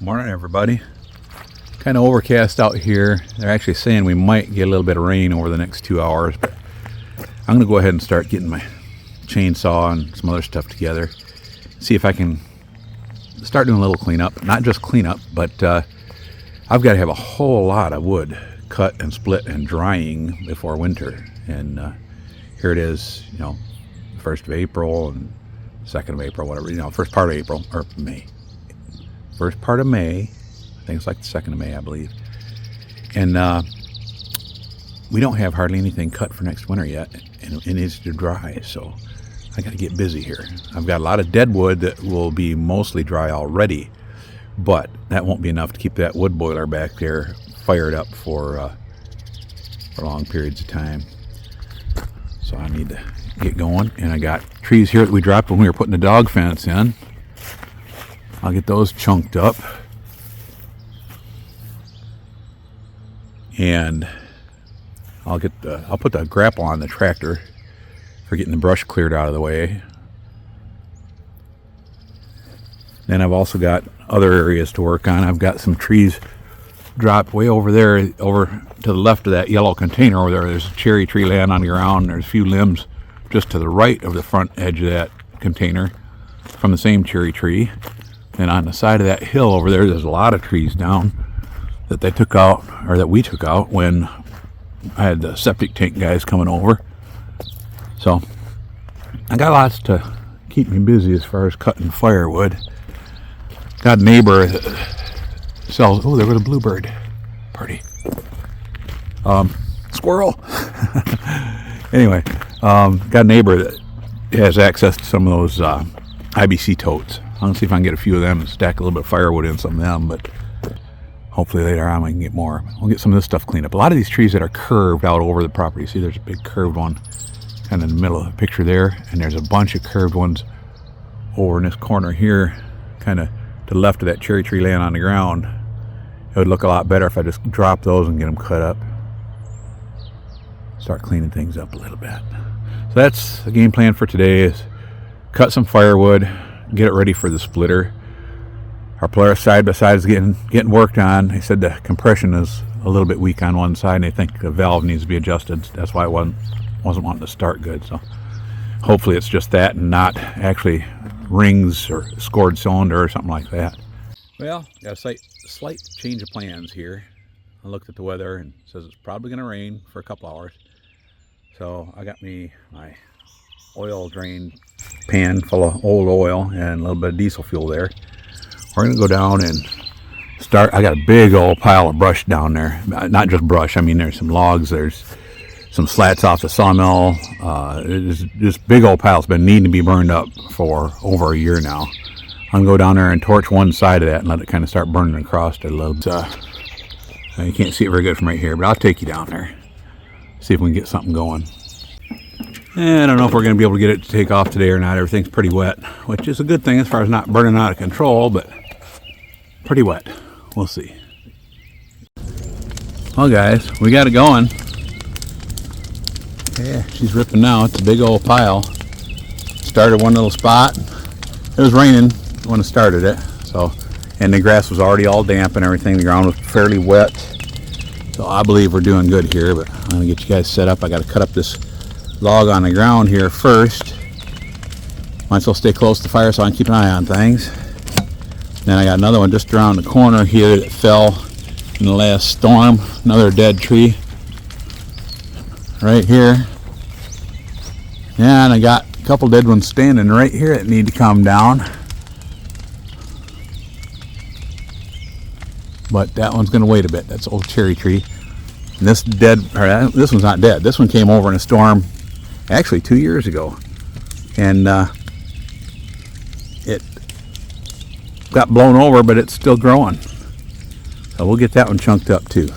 Morning, everybody. Kind of overcast out here. They're actually saying we might get a little bit of rain over the next 2 hours, but I'm going to go ahead and start getting my chainsaw and some other stuff together. See if I can start doing a little cleanup. Not just cleanup, but I've got to have a whole lot of wood cut and split and drying before winter. And here it is, 1st of April and 2nd of April, whatever, first part of April, or May. First part of May, I think it's like the 2nd of May, I believe. And we don't have hardly anything cut for next winter yet, and it needs to dry, so I got to get busy here. I've got a lot of dead wood that will be mostly dry already, but that won't be enough to keep that wood boiler back there fired up for long periods of time. So I need to get going, and I got trees here that we dropped when we were putting the dog fence in. I'll get those chunked up, and I'll put the grapple on the tractor for getting the brush cleared out of the way. Then I've also got other areas to work on. I've got some trees dropped way over there, over to the left of that yellow container over there. There's a cherry tree laying on the ground. There's a few limbs just to the right of the front edge of that container from the same cherry tree. And on the side of that hill over there, there's a lot of trees down that they took out, or that we took out when I had the septic tank guys coming over. So I got lots to keep me busy as far as cutting firewood. Got a neighbor that sells, oh, there was a bluebird. Party. Squirrel. Anyway, got a neighbor that has access to some of those IBC totes. I'm going to see if I can get a few of them and stack a little bit of firewood in some of them, but hopefully later on I can get more. We'll get some of this stuff cleaned up. A lot of these trees that are curved out over the property. See, there's a big curved one kind of in the middle of the picture there, and there's a bunch of curved ones over in this corner here, kind of to the left of that cherry tree laying on the ground. It would look a lot better if I just drop those and get them cut up. Start cleaning things up a little bit. So that's the game plan for today, is cut some firewood, get it ready for the splitter. Our Polaris side by side is getting worked on. They said the compression is a little bit weak on one side, and they think the valve needs to be adjusted. That's why it wasn't wanting to start good. So hopefully it's just that and not actually rings or scored cylinder or something like that. Well, got a slight change of plans here. I looked at the weather and it says it's probably going to rain for a couple hours. So I got my oil drain pan full of old oil and a little bit of diesel fuel there. We're going to go down and start. I got a big old pile of brush down there. Not just brush, I mean there's some logs, there's some slats off the sawmill. This big old pile's been needing to be burned up for over a year now. I'm going to go down there and torch one side of that and let it kind of start burning across it a little bit. You can't see it very good from right here, but I'll take you down there. See if we can get something going. I don't know if we're going to be able to get it to take off today or not. Everything's pretty wet, which is a good thing as far as not burning out of control, but pretty wet. We'll see. Well, guys, we got it going. Yeah, she's ripping now. It's a big old pile. Started one little spot. It was raining when it started it, and the grass was already all damp and everything. The ground was fairly wet, so I believe we're doing good here. But I'm gonna get you guys set up. I got to cut up this log on the ground here first. Might as well stay close to the fire so I can keep an eye on things. Then I got another one just around the corner here that fell in the last storm. Another dead tree right here. Yeah, and I got a couple dead ones standing right here that need to come down. But that one's going to wait a bit. That's old cherry tree. And this one's not dead. This one came over in a storm actually 2 years ago. And it got blown over, but it's still growing. So we'll get that one chunked up too.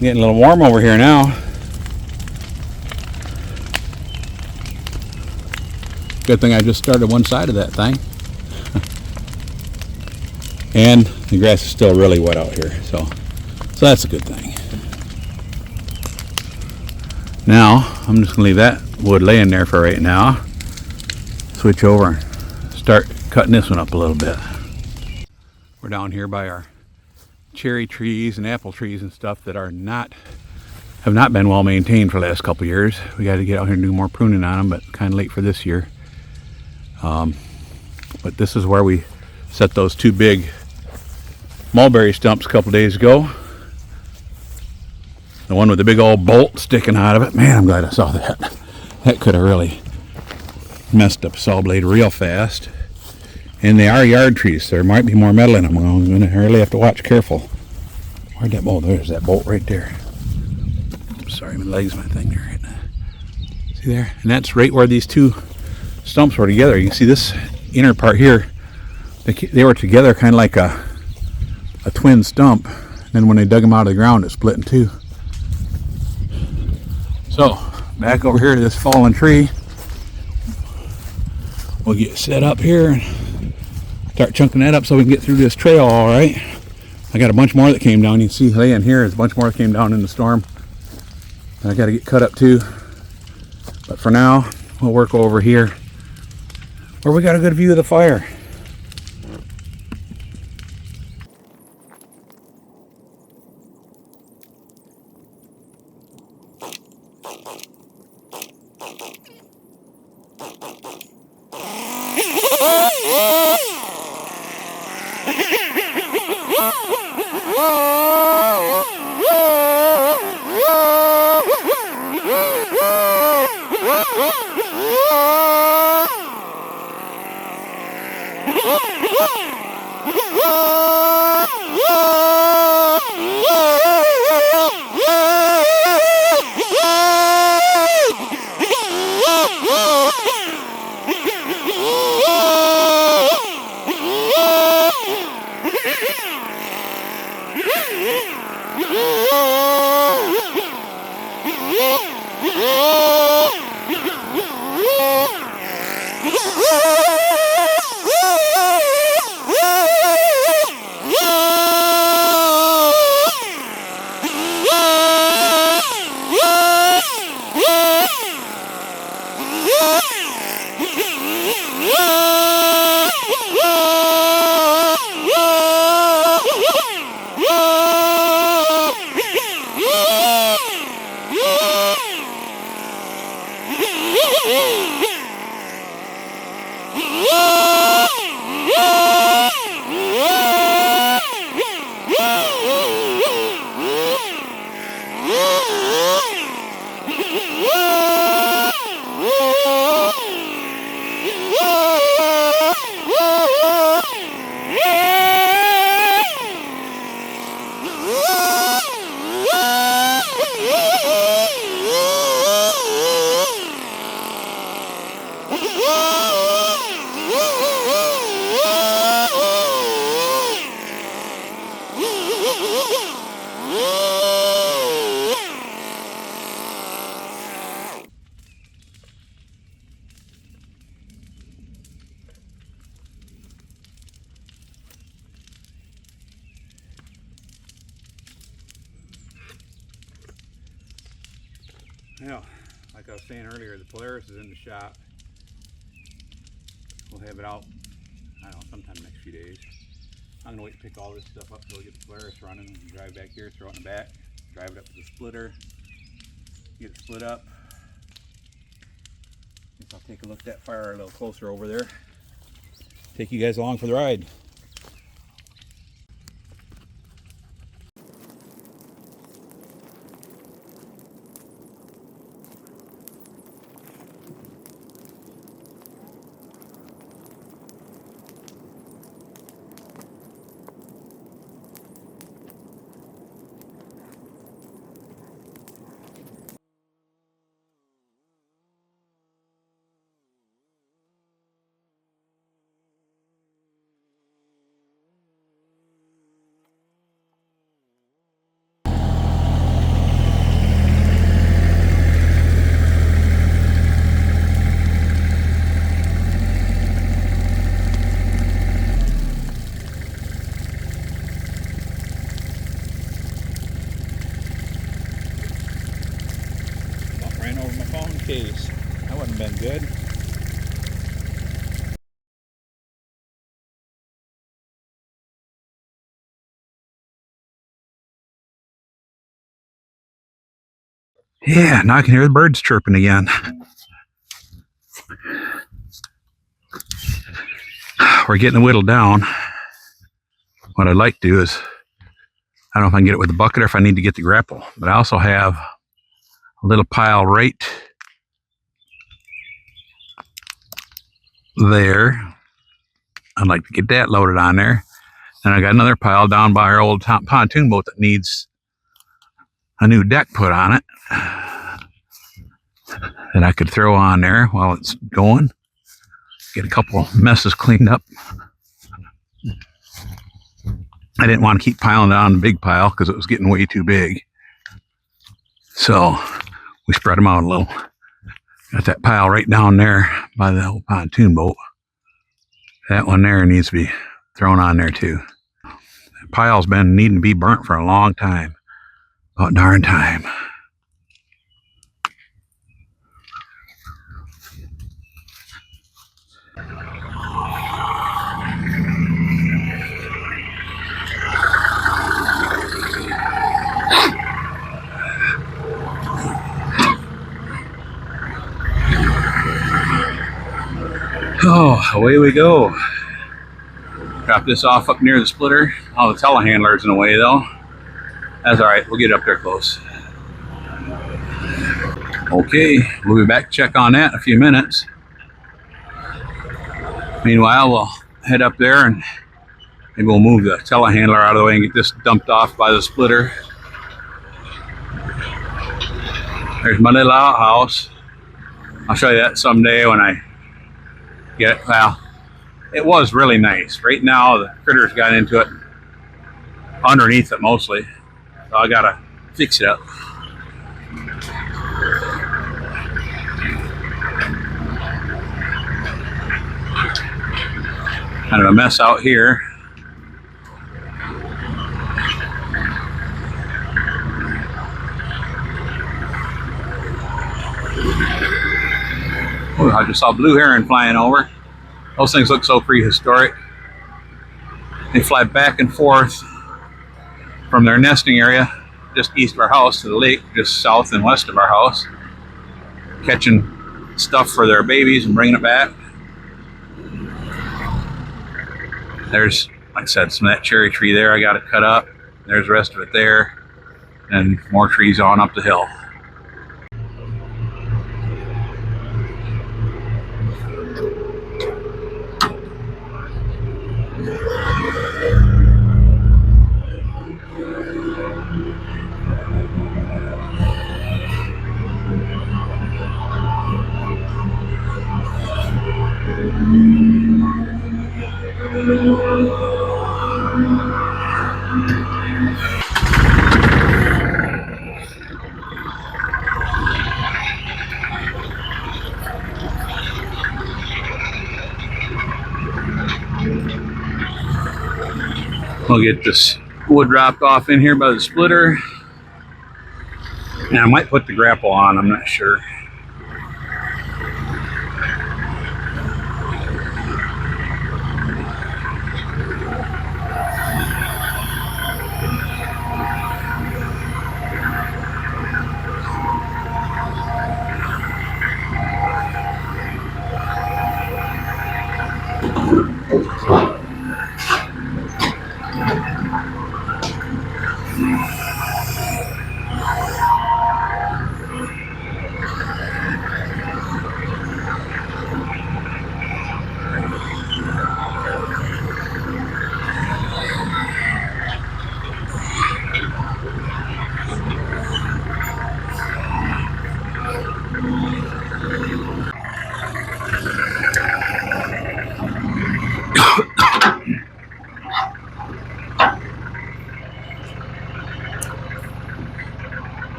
Getting a little warm over here now. Good thing I just started one side of that thing. And the grass is still really wet out here, so that's a good thing. Now, I'm just going to leave that wood laying there for right now. Switch over and start cutting this one up a little bit. We're down here by our cherry trees and apple trees and stuff that have not been well maintained for the last couple of years. We got to get out here and do more pruning on them, but kind of late for this year. But this is where we set those two big mulberry stumps a couple days ago. The one with the big old bolt sticking out of it. Man, I'm glad I saw that. That could have really messed up a saw blade real fast. And they are yard trees, so there might be more metal in them. I'm going to really have to watch careful. Where'd that bolt? There's that bolt right there. Sorry, my leg's my thing there. See there? And that's right where these two stumps were together. You can see this inner part here. They were together kind of like a twin stump. And then when they dug them out of the ground, it split in two. So, back over here to this fallen tree. We'll get set up here and start chunking that up so we can get through this trail all right. I got a bunch more that came down. You can see laying here is a bunch more that came down in the storm. I got to get cut up too. But for now, we'll work over here where we got a good view of the fire. Well, like I was saying earlier, the Polaris is in the shop. We'll have it out, I don't know, sometime next few days. I'm gonna wait to pick all this stuff up till we get the Polaris running and drive back here, throw it in the back, drive it up to the splitter, get it split up. I guess I'll take a look at that fire a little closer over there. Take you guys along for the ride. flying over my phone case. That wouldn't have been good. Yeah, now I can hear the birds chirping again. We're getting whittled down. What I'd like to do is, I don't know if I can get it with the bucket or if I need to get the grapple, but I also have a little pile right there. I'd like to get that loaded on there. And I got another pile down by our old pontoon boat that needs a new deck put on it that I could throw on there while it's going. Get a couple messes cleaned up. I didn't want to keep piling it on the big pile because it was getting way too big. So we spread them out a little. Got that pile right down there by the old pontoon boat. That one there needs to be thrown on there too. That pile's been needing to be burnt for a long time. About darn time. Oh, away we go. Drop this off up near the splitter. All the telehandler's in the way though. That's alright, we'll get up there close. Okay, we'll be back to check on that in a few minutes. Meanwhile, we'll head up there and maybe we'll move the telehandler out of the way and get this dumped off by the splitter. There's my little outhouse. I'll show you that someday when I get it. Well, it was really nice. Right now, the critters got into it underneath it mostly. So I gotta fix it up. Kind of a mess out here. Oh, I just saw blue heron flying over. Those things look so prehistoric. They fly back and forth from their nesting area just east of our house to the lake just south and west of our house, catching stuff for their babies and bringing it back. There's, like I said, some of that cherry tree there I got to cut up. There's the rest of it there, and more trees on up the hill. We'll get this wood dropped off in here by the splitter. And I might put the grapple on, I'm not sure.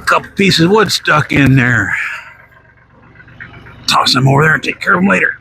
Couple pieces of wood stuck in there. Toss them over there and take care of them later.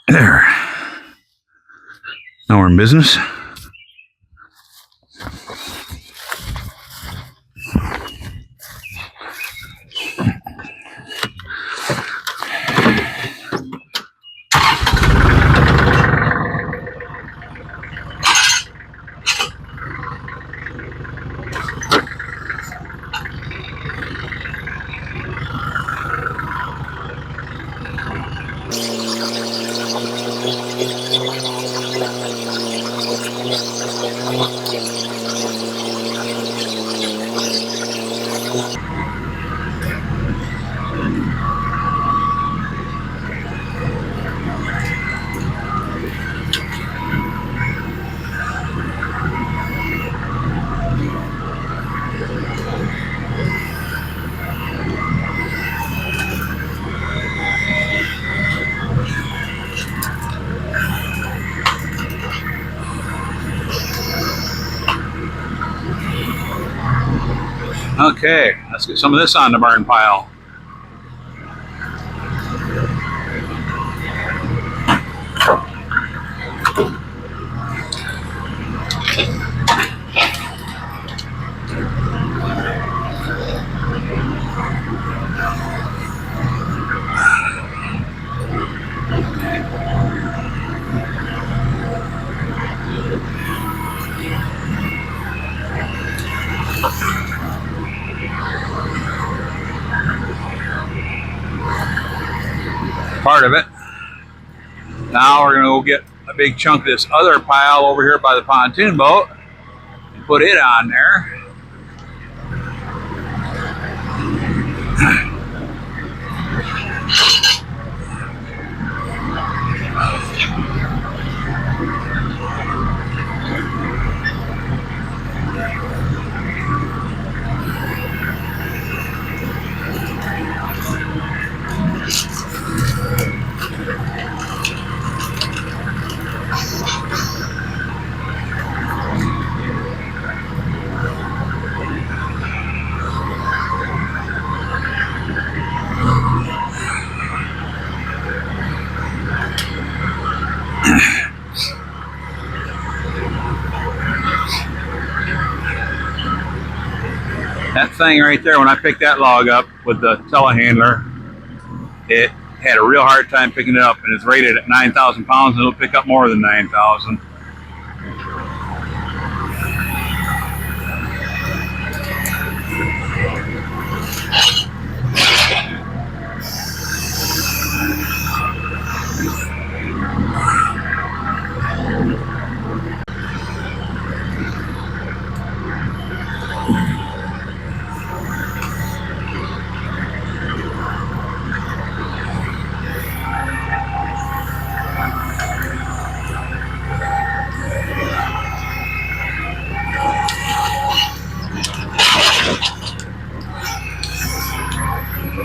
There. Now we're in business. Okay, let's get some of this on the burn pile. Part of it. Now we're going to go get a big chunk of this other pile over here by the pontoon boat and put it on there. That thing right there, when I picked that log up with the telehandler, it had a real hard time picking it up, and it's rated at 9,000 pounds, and it'll pick up more than 9,000. I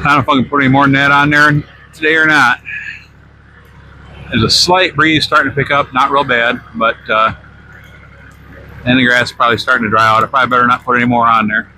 don't know if I can put any more net on there today or not. There's a slight breeze starting to pick up, not real bad, but and the grass is probably starting to dry out. I probably better not put any more on there.